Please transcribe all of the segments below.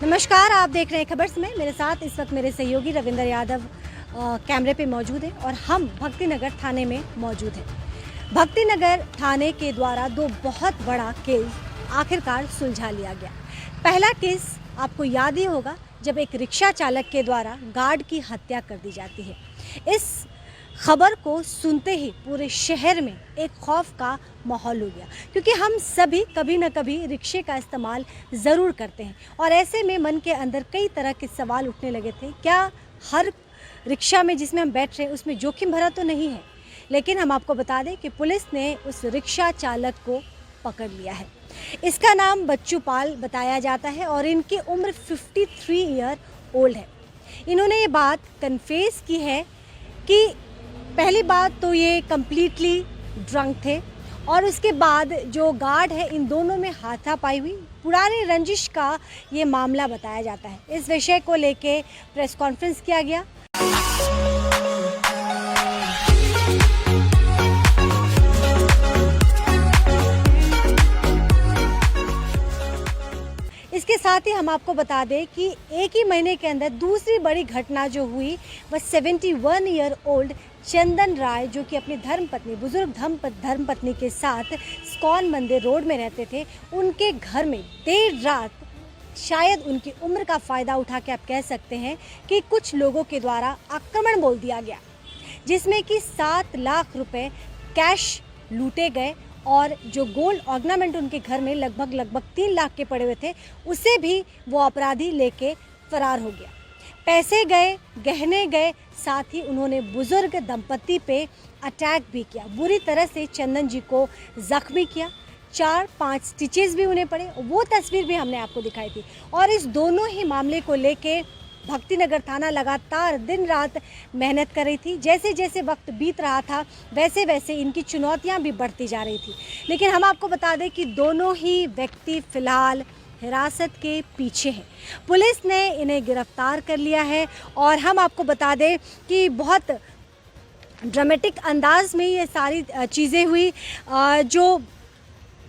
नमस्कार, आप देख रहे हैं खबर समय। मेरे साथ इस वक्त मेरे सहयोगी रविंद्र यादव कैमरे पे मौजूद हैं और हम भक्तिनगर थाने में मौजूद हैं। भक्तिनगर थाने के द्वारा दो बहुत बड़ा केस आखिरकार सुलझा लिया गया। पहला केस आपको याद ही होगा, जब एक रिक्शा चालक के द्वारा गार्ड की हत्या कर दी जाती है। इस खबर को सुनते ही पूरे शहर में एक खौफ का माहौल हो गया, क्योंकि हम सभी कभी न कभी रिक्शे का इस्तेमाल ज़रूर करते हैं और ऐसे में मन के अंदर कई तरह के सवाल उठने लगे थे। क्या हर रिक्शा में जिसमें हम बैठ रहे हैं उसमें जोखिम भरा तो नहीं है? लेकिन हम आपको बता दें कि पुलिस ने उस रिक्शा चालक को पकड़ लिया है। इसका नाम बच्चू पाल बताया जाता है और इनकी उम्र 53 ईयर ओल्ड है। इन्होंने ये बात कन्फेस की है कि पहली बात तो ये कम्प्लीटली ड्रंक थे और उसके बाद जो गार्ड है, इन दोनों में हाथापाई हुई। पुरानी रंजिश का ये मामला बताया जाता है। इस विषय को लेके प्रेस कॉन्फ्रेंस किया गया। इसके साथ ही हम आपको बता दें कि एक ही महीने के अंदर दूसरी बड़ी घटना जो हुई वह 71 ईयर ओल्ड चंदन राय, जो कि अपनी धर्मपत्नी, बुजुर्ग धर्मपत्नी के साथ स्कॉन मंदिर रोड में रहते थे, उनके घर में देर रात शायद उनकी उम्र का फ़ायदा उठा के आप कह सकते हैं कि कुछ लोगों के द्वारा आक्रमण बोल दिया गया, जिसमें कि 7 लाख रुपए कैश लूटे गए और जो गोल्ड ऑर्नामेंट उनके घर में लगभग 3 लाख के पड़े हुए थे, उसे भी वो अपराधी लेके फरार हो गया। पैसे गए, गहने गए, साथ ही उन्होंने बुजुर्ग दंपति पे अटैक भी किया। बुरी तरह से चंदन जी को ज़ख्मी किया। 4-5 स्टिचेस भी उन्हें पड़े। वो तस्वीर भी हमने आपको दिखाई थी। और इस दोनों ही मामले को लेके भक्तिनगर थाना लगातार दिन रात मेहनत कर रही थी। जैसे जैसे वक्त बीत रहा था वैसे वैसे इनकी चुनौतियां भी बढ़ती जा रही थी। लेकिन हम आपको बता दें कि दोनों ही व्यक्ति फ़िलहाल हिरासत के पीछे हैं। पुलिस ने इन्हें गिरफ्तार कर लिया है और हम आपको बता दें कि बहुत ड्रामेटिक अंदाज में ये सारी चीज़ें हुई। जो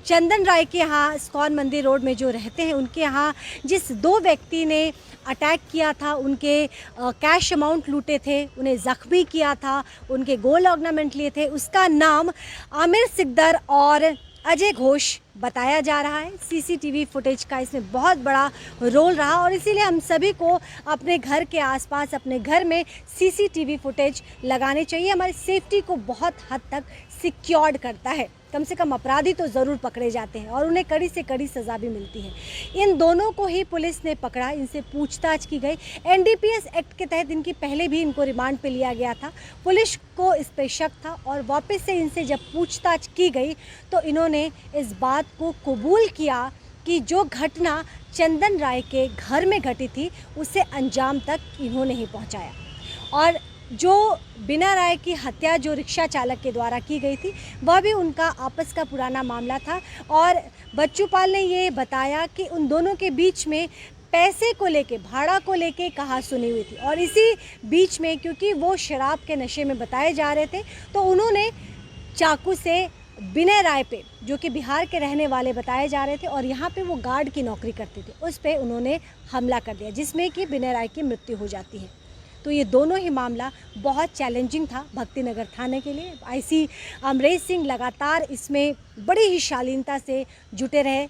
चंदन राय के यहाँ स्कॉन मंदिर रोड में जो रहते हैं, उनके यहाँ जिस 2 व्यक्ति ने अटैक किया था, उनके कैश अमाउंट लूटे थे, उन्हें ज़ख्मी किया था, उनके गोल्ड ऑर्नामेंट लिए थे, उसका नाम आमिर सिकदर और अजय घोष बताया जा रहा है। सीसीटीवी फुटेज का इसमें बहुत बड़ा रोल रहा और इसीलिए हम सभी को अपने घर के आसपास, अपने घर में सीसीटीवी फुटेज लगाने चाहिए। हमारी सेफ्टी को बहुत हद तक सिक्योर्ड करता है। कम से कम अपराधी तो ज़रूर पकड़े जाते हैं और उन्हें कड़ी से कड़ी सज़ा भी मिलती है। इन दोनों को ही पुलिस ने पकड़ा, इनसे पूछताछ की गई। एनडीपीएस एक्ट के तहत इनकी पहले भी इनको रिमांड पे लिया गया था। पुलिस को इस पे शक था और वापस से इनसे जब पूछताछ की गई तो इन्होंने इस बात को कबूल किया कि जो घटना चंदन राय के घर में घटी थी उसे अंजाम तक इन्होंने ही पहुँचाया। और जो बिना राय की हत्या जो रिक्शा चालक के द्वारा की गई थी, वह भी उनका आपस का पुराना मामला था। और बच्चू पाल ने ये बताया कि उन दोनों के बीच में पैसे को लेके, भाड़ा को लेके कहा सुनी हुई थी और इसी बीच में क्योंकि वो शराब के नशे में बताए जा रहे थे, तो उन्होंने चाकू से विनय राय पे, जो कि बिहार के रहने वाले बताए जा रहे थे और यहाँ पे वो गार्ड की नौकरी करते थे, उस पे उन्होंने हमला कर दिया, जिसमें कि विनय राय की मृत्यु हो जाती है। तो ये दोनों ही मामला बहुत चैलेंजिंग था भक्तिनगर थाने के लिए। आईसी अमरेश सिंह लगातार इसमें बड़ी ही शालीनता से जुटे रहे,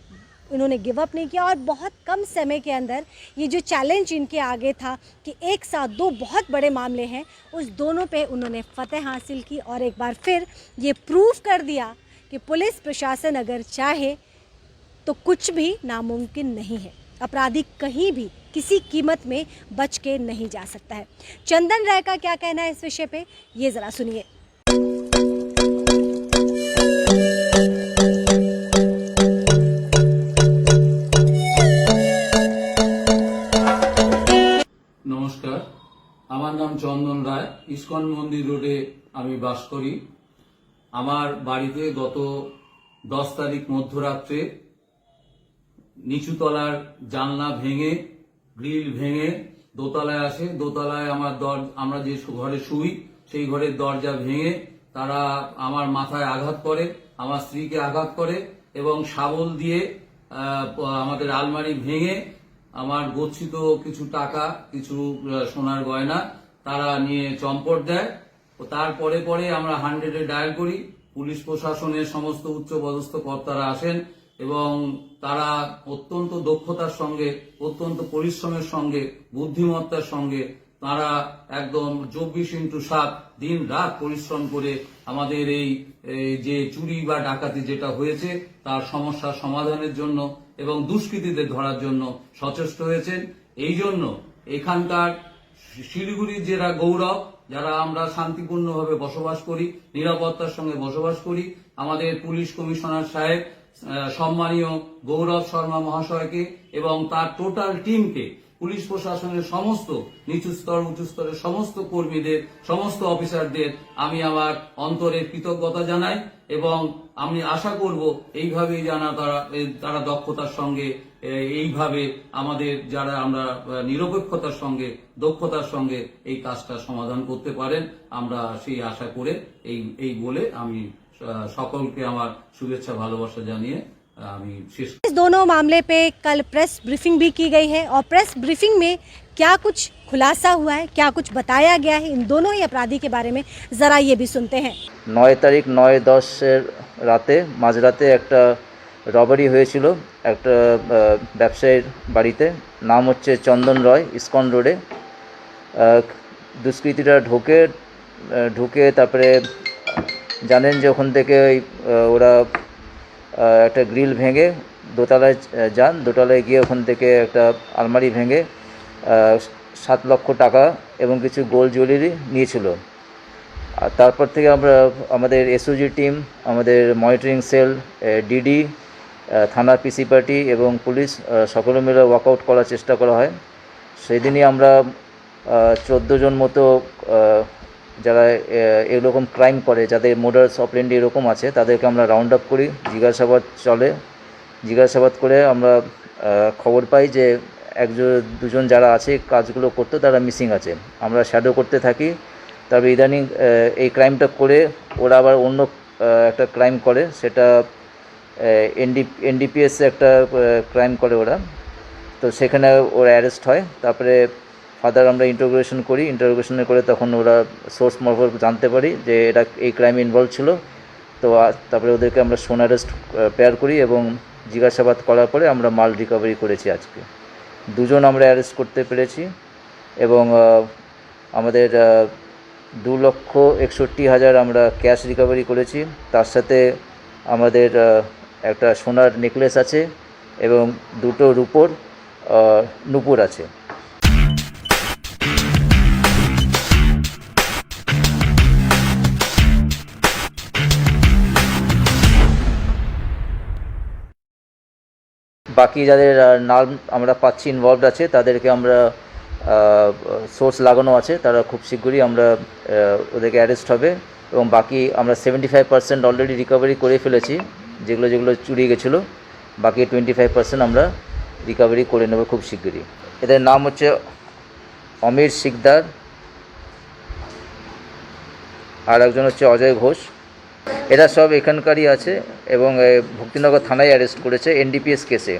इन्होंने गिव अप नहीं किया और बहुत कम समय के अंदर ये जो चैलेंज इनके आगे था कि एक साथ 2 बहुत बड़े मामले हैं, उस दोनों पे उन्होंने फतेह हासिल की और एक बार फिर ये प्रूव कर दिया कि पुलिस प्रशासन अगर चाहे तो कुछ भी नामुमकिन नहीं है। अपराधी कहीं भी किसी कीमत में बच के नहीं जा सकता है। चंदन राय का क्या कहना है इस विषय पे, ये ज़रा सुनिए। नमस्कार, আমার নাম চন্দন রায়। ইসকন মন্দির রোডে আমি বাস করি। আমার বাড়িতে গত 10 তারিখ মধ্যরাত্রে নিচুতলার জানলা ভেঙে, গ্রিল ভেঙে দোতলায় আসে। দোতলায় আমরা যে ঘরে শুই সেই ঘরের দরজা ভেঙে তারা আমার মাথায় আঘাত করে, আমার স্ত্রীকে আঘাত করে এবং শাবল দিয়ে আমাদের আলমারি ভেঙে আমার গচ্ছিত কিছু টাকা, কিছু সোনার গয়না তারা নিয়ে চম্পট দেয়। ও তারপরে পরে আমরা 100-এ ডায়াল করি। পুলিশ প্রশাসনের সমস্ত উচ্চপদস্থ কর্তারা আসেন এবং তারা অত্যন্ত দক্ষতার সঙ্গে, অত্যন্ত পরিশ্রমের সঙ্গে, বুদ্ধিমত্তার সঙ্গে তারা একদম 24x7 দিন রাত পরিশ্রম করে আমাদের এই যে চুরি বা ডাকাতি যেটা হয়েছে তার সমস্যার সমাধানের জন্য এবং দুষ্কৃতীদের ধরার জন্য সচেষ্ট হয়েছেন। এই জন্য এখানকার শিলিগুড়ির যারা গৌরব, যারা আমরা শান্তিপূর্ণভাবে বসবাস করি, নিরাপত্তার সঙ্গে বসবাস করি, আমাদের পুলিশ কমিশনার সাহেব সম্মানীয় গৌরব শর্মা মহাশয়কে এবং তার টোটাল টিমকে, পুলিশ প্রশাসনের সমস্ত নিচু স্তর উঁচু স্তরের সমস্ত কর্মীদের, সমস্ত অফিসারদের আমি আমার অন্তরের কৃতজ্ঞতা জানাই এবং আমি আশা করব এইভাবেই তারা দক্ষতার সঙ্গে এইভাবে আমাদের যারা আমরা নিরপেক্ষতার সঙ্গে, দক্ষতার সঙ্গে এই কাজটা সমাধান করতে পারেন, আমরা সেই আশা করে এই বলে আমি সকলকে আমার শুভেচ্ছা ভালোবাসা জানিয়ে আমি শেষ। इस दोनों मामले पे कल प्रेस ब्रीफिंग भी की गई है और प्रेस ब्रीफिंग में क्या कुछ खुलासा हुआ है, क्या कुछ बताया गया है इन दोनों ही अपराधी के बारे में, ज़रा ये भी सुनते हैं। 9 তারিখ 9-10-এর রাতে মাঝরাতে একটা রবারি হয়েছিল একটা ব্যবসায়ীর বাড়িতে, নাম হচ্ছে চন্দন রয়, ইসকন রোডে। দুষ্কৃতীরা ঢুকে তারপরে জানেন যে ওখান থেকে ওরা একটা গ্রিল ভেঙে দোতলায় যান। দোতলায় গিয়ে ওখান থেকে একটা আলমারি ভেঙে 7 লক্ষ টাকা এবং কিছু গোল্ড জুয়েলারি নিয়েছিল। আর তারপর থেকে আমাদের এসওজি টিম, আমাদের মনিটরিং সেল, ডিডি, থানা পিসি পার্টি এবং পুলিশ সকলে মিলে ওয়ার্কআউট করার চেষ্টা করা হয়। সেই দিনই আমরা 14 জন মতো যারা এরকম ক্রাইম করে, যাদের মোডাস অপারেন্ডি এরকম আছে, তাদেরকে আমরা রাউন্ড আপ করি। জিজ্ঞাসাবাদ করে আমরা খবর পাই যে দুজন যারা আছে কাজগুলো করতো তারা মিসিং আছে। আমরা শ্যাডো করতে থাকি। তবে ইদানিং এই ক্রাইমটা করে ওরা আবার অন্য একটা ক্রাইম করে, সেটা এনডিপিএস একটা ক্রাইম করে ওরা, তো সেখানে ওরা অ্যারেস্ট হয়। তারপরে ফাদার আমরা ইন্টারোগেশনে করে তখন ওরা সোর্স মারফত জানতে পারি যে এটা এই ক্রাইমে ইনভলভ ছিল। তো তারপরে ওদেরকে আমরা সোন অ্যারেস্ট পেয়ার করি এবং জিজ্ঞাসাবাদ করার পরে আমরা মাল রিকভারি করেছি। আজকে 2 জন আমরা অ্যারেস্ট করতে পেরেছি এবং আমাদের 2,61,000 আমরা ক্যাশ রিকভারি করেছি। তার সাথে আমাদের একটা সোনার নেকলেস আছে এবং 2টো রূপোর নুপুর আছে। বাকি যাদের নাম আমরা পাচ্ছি ইনভলভড আছে, তাদেরকে আমরা সোর্স লাগানো আছে, তারা খুব শীঘ্রই আমরা ওদেরকে অ্যারেস্ট হবে এবং বাকি আমরা 75% অলরেডি রিকভারি করে ফেলেছি, যেগুলো চুরি গেছিলো। বাকি 25% আমরা রিকভারি করে নেব খুব শীঘ্রই। এদের নাম হচ্ছে অমির শিকদার আর একজন হচ্ছে অজয় ঘোষ। এরা সব এখানকারই আছে এবং ভক্তিনগর থানায় অ্যারেস্ট করেছে এনডিপিএস কেসে।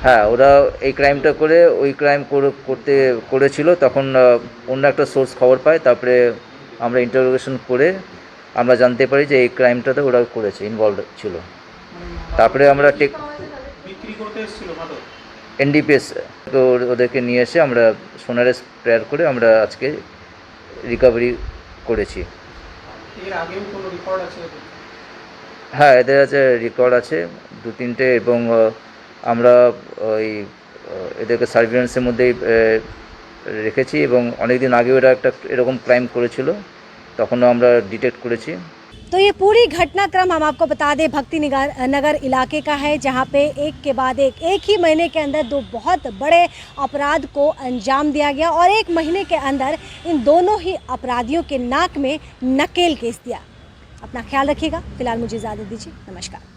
হ্যাঁ, ওরা এই ক্রাইমটা করে ওই ক্রাইম করেছিল, তখন অন্য একটা সোর্স খবর পায়। তারপরে আমরা ইন্টারোগেশন করে আমরা জানতে পারি যে এই ক্রাইমটাতে ওরা করেছে, ইনভলভ ছিল। তারপরে আমরা এনডিপিএস ওদেরকে নিয়ে এসে আমরা সোনারে প্রেয়ার করে আমরা আজকে রিকভারি করেছি। হ্যাঁ, এদের আছে রেকর্ড আছে 2-3টে এবং আমরা ওই এদেরকে সার্ভিলেন্সের মধ্যেই রেখেছি এবং অনেকদিন আগেও এরা একটা এরকম ক্রাইম করেছিল, তখনও আমরা ডিটেক্ট করেছি। तो ये पूरी घटनाक्रम हम आपको बता दें भक्ति नगर इलाके का है, जहां पे एक के बाद एक ही महीने के अंदर 2 बहुत बड़े अपराध को अंजाम दिया गया और 1 महीने के अंदर इन दोनों ही अपराधियों के नाक में नकेल केस दिया। अपना ख्याल रखिएगा। फिलहाल मुझे इजाज़त दीजिए। नमस्कार।